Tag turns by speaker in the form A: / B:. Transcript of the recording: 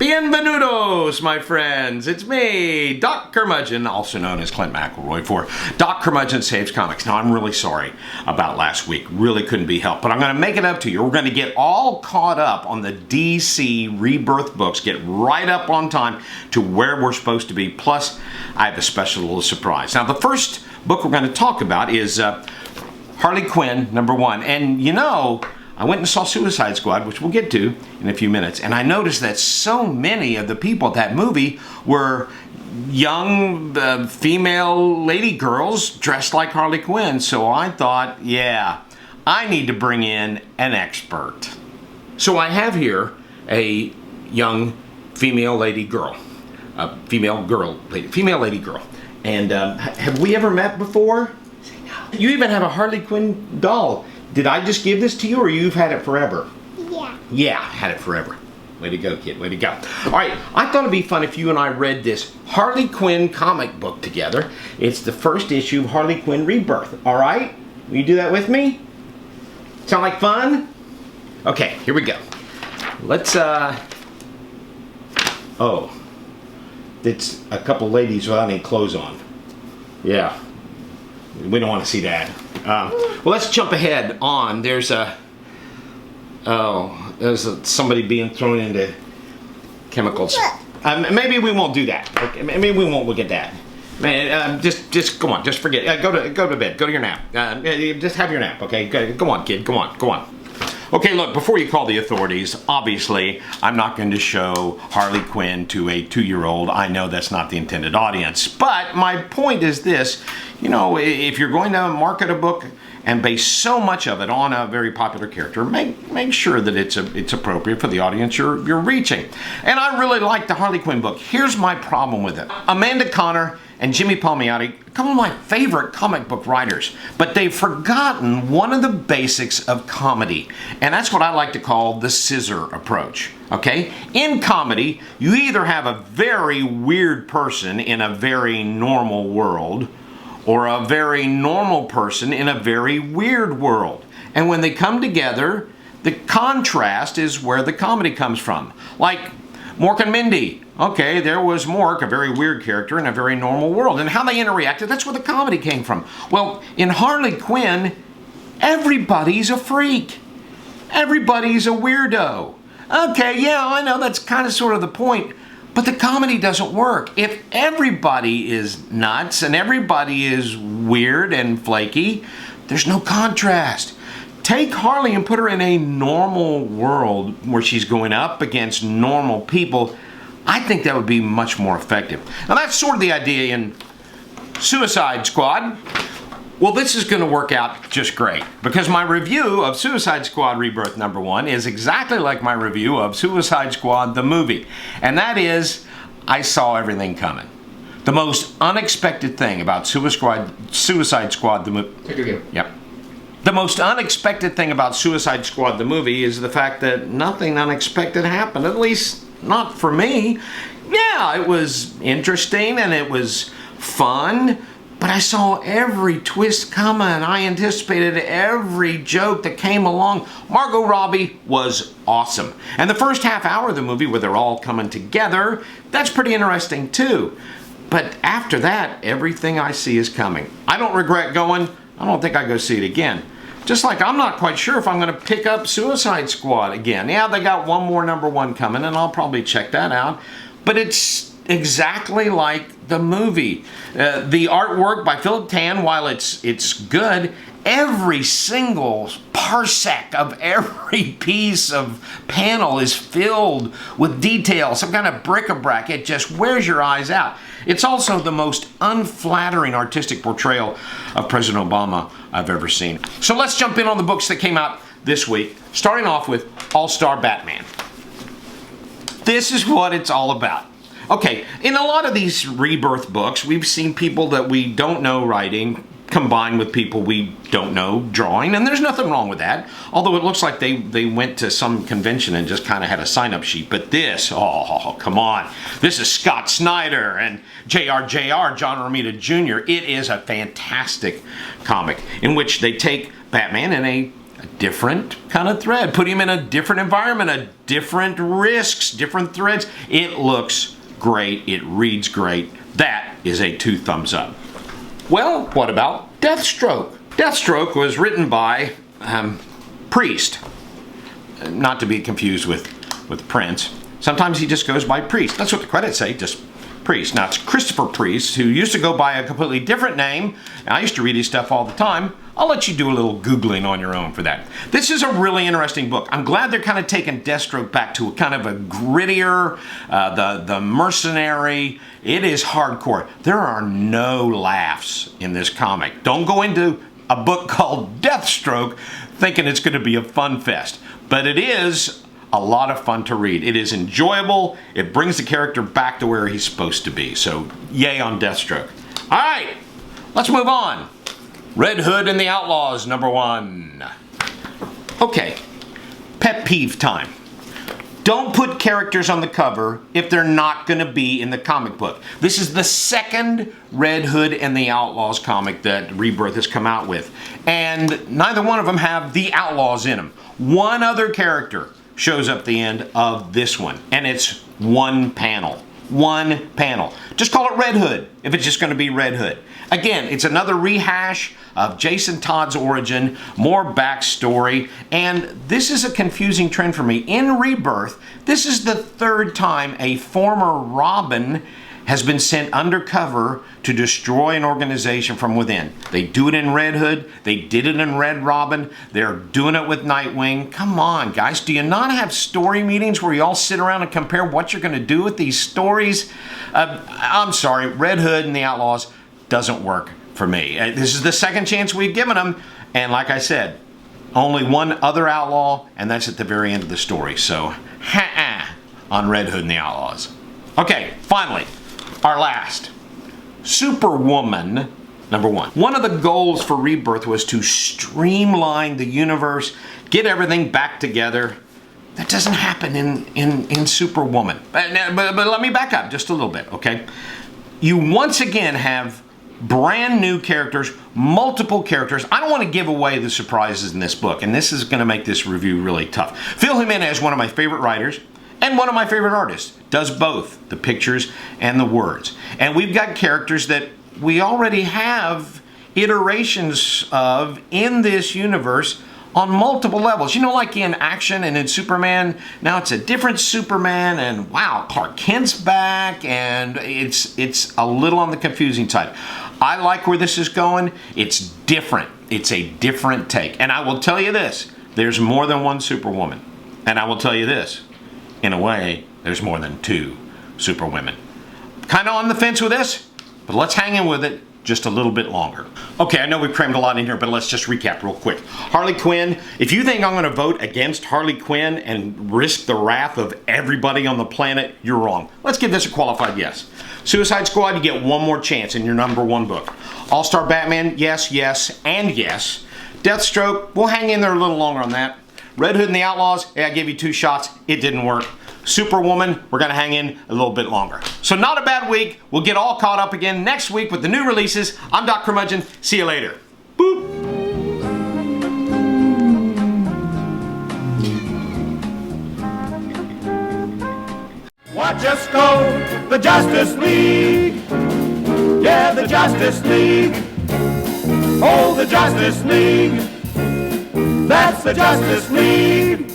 A: Bienvenidos, my friends. It's me, Doc Curmudgeon, also known as Clint McElroy, for Doc Curmudgeon Saves Comics. Now, I'm really sorry about last week. Really couldn't be helped, but I'm going to make it up to you. We're going to get all caught up on the DC Rebirth books, get right up on time to where we're supposed to be. Plus, I have a special little surprise. Now, the first book we're going to talk about is Harley Quinn, #1. And you know, I went and saw Suicide Squad, which we'll get to in a few minutes, and I noticed that so many of the people at that movie were young female lady girls dressed like Harley Quinn. So I thought, yeah, I need to bring in an expert. So I have here a young female lady girl, female lady girl. And have we ever met before? You even have a Harley Quinn doll. Did I just give this to you, or you've had it forever?
B: Yeah.
A: Yeah, had it forever. Way to go, kid. Way to go. All right, I thought it'd be fun if you and I read this Harley Quinn comic book together. It's the first issue of Harley Quinn Rebirth. All right? Will you do that with me? Sound like fun? Okay, here we go. Let's, oh. It's a couple ladies without any clothes on. Yeah. We don't want to see that. Well, let's jump ahead on. There's somebody being thrown into chemicals. Maybe we won't do that. Okay, maybe we won't look at that. Man, just go on. Just forget. Go to bed. Go to your nap. Just have your nap. Okay. Go on, kid. Go on. Okay, look, before you call the authorities, obviously, I'm not going to show Harley Quinn to a 2-year-old. I know that's not the intended audience. But my point is this, you know, if you're going to market a book and base so much of it on a very popular character, make sure that it's appropriate for the audience you're reaching. And I really like the Harley Quinn book. Here's my problem with it. Amanda Conner and Jimmy Palmiotti, a couple of my favorite comic book writers, but they've forgotten one of the basics of comedy, and that's what I like to call the scissor approach, okay? In comedy, you either have a very weird person in a very normal world, or a very normal person in a very weird world. And when they come together, the contrast is where the comedy comes from. Like Mork and Mindy. Okay, there was Mork, a very weird character in a very normal world. And how they interacted, that's where the comedy came from. Well, in Harley Quinn, everybody's a freak. Everybody's a weirdo. Okay, yeah, I know that's kind of sort of the point, but the comedy doesn't work. If everybody is nuts and everybody is weird and flaky, there's no contrast. Take Harley and put her in a normal world where she's going up against normal people. I think that would be much more effective. Now that's sort of the idea in Suicide Squad. Well, this is going to work out just great because my review of Suicide Squad Rebirth #1 is exactly like my review of Suicide Squad the movie. And that is, I saw everything coming. The most unexpected thing about Suicide Squad the movie.
C: Take it again.
A: Yep. The most unexpected thing about Suicide Squad the movie is the fact that nothing unexpected happened, at least not for me. Yeah, it was interesting and it was fun, but I saw every twist coming. I anticipated every joke that came along. Margot Robbie was awesome. And the first half hour of the movie where they're all coming together, that's pretty interesting too. But after that, everything I see is coming. I don't regret going. I don't think I'd go see it again. Just like I'm not quite sure if I'm going to pick up Suicide Squad again. Yeah, they got one more #1 coming, and I'll probably check that out. But it's exactly like the movie. The artwork by Philip Tan, while it's good, every single parsec of every piece of panel is filled with detail, some kind of bric-a-brac. It just wears your eyes out. It's also the most unflattering artistic portrayal of President Obama I've ever seen. So let's jump in on the books that came out this week, starting off with All-Star Batman. This is what it's all about. Okay, in a lot of these Rebirth books, we've seen people that we don't know writing combined with people we don't know drawing, and there's nothing wrong with that, although it looks like they went to some convention and just kind of had a sign-up sheet. But this, oh, come on. This is Scott Snyder and J.R., John Romita Jr. It is a fantastic comic in which they take Batman in a a different kind of thread. Put him in a different environment, a different risks, different threads. It looks great. It reads great. That is a 2 thumbs up. Well, what about Deathstroke? Deathstroke was written by Priest. Not to be confused with Prince. Sometimes he just goes by Priest. That's what the credits say, just Priest. Now, it's Christopher Priest, who used to go by a completely different name. I used to read his stuff all the time. I'll let you do a little Googling on your own for that. This is a really interesting book. I'm glad they're kind of taking Deathstroke back to a kind of a grittier, the mercenary. It is hardcore. There are no laughs in this comic. Don't go into a book called Deathstroke thinking it's going to be a fun fest. But it is a lot of fun to read. It is enjoyable. It brings the character back to where he's supposed to be. So, yay on Deathstroke. All right, let's move on. Red Hood and the Outlaws, #1. Okay, pet peeve time. Don't put characters on the cover if they're not going to be in the comic book. This is the second Red Hood and the Outlaws comic that Rebirth has come out with. And neither one of them have the Outlaws in them. One other character shows up at the end of this one, and it's one panel. One panel. Just call it Red Hood if it's just going to be Red Hood. Again, it's another rehash of Jason Todd's origin, more backstory, and this is a confusing trend for me. In Rebirth, this is the 3rd time a former Robin has been sent undercover to destroy an organization from within. They do it in Red Hood. They did it in Red Robin. They're doing it with Nightwing. Come on, guys. Do you not have story meetings where you all sit around and compare what you're going to do with these stories? I'm sorry. Red Hood and the Outlaws doesn't work for me. This is the second chance we've given them. And like I said, only one other outlaw, and that's at the very end of the story. So, on Red Hood and the Outlaws. Okay, finally, our last. Superwoman, #1. One of the goals for Rebirth was to streamline the universe, get everything back together. That doesn't happen in Superwoman. But let me back up just a little bit, okay? You once again have brand new characters, multiple characters. I don't want to give away the surprises in this book, and this is going to make this review really tough. Phil Jimenez, one of my favorite writers, and one of my favorite artists, does both the pictures and the words. And we've got characters that we already have iterations of in this universe on multiple levels. You know, like in Action and in Superman, now it's a different Superman, and wow, Clark Kent's back, and it's a little on the confusing side. I like where this is going. It's different. It's a different take. And I will tell you this, there's more than one Superwoman. And I will tell you this, in a way, there's more than 2 Superwomen. Kind of on the fence with this, but let's hang in with it just a little bit longer. Okay, I know we crammed a lot in here, but let's just recap real quick. Harley Quinn, if you think I'm going to vote against Harley Quinn and risk the wrath of everybody on the planet, you're wrong. Let's give this a qualified yes. Suicide Squad, you get one more chance in your #1 book. All-Star Batman, yes, yes, and yes. Deathstroke, we'll hang in there a little longer on that. Red Hood and the Outlaws, I gave you 2 shots, it didn't work. Superwoman, we're going to hang in a little bit longer. So not a bad week. We'll get all caught up again next week with the new releases. I'm Doc Curmudgeon. See you later. Boop.
B: Watch us go, the Justice League. Yeah, the Justice League. Oh, the Justice League. That's the Justice League.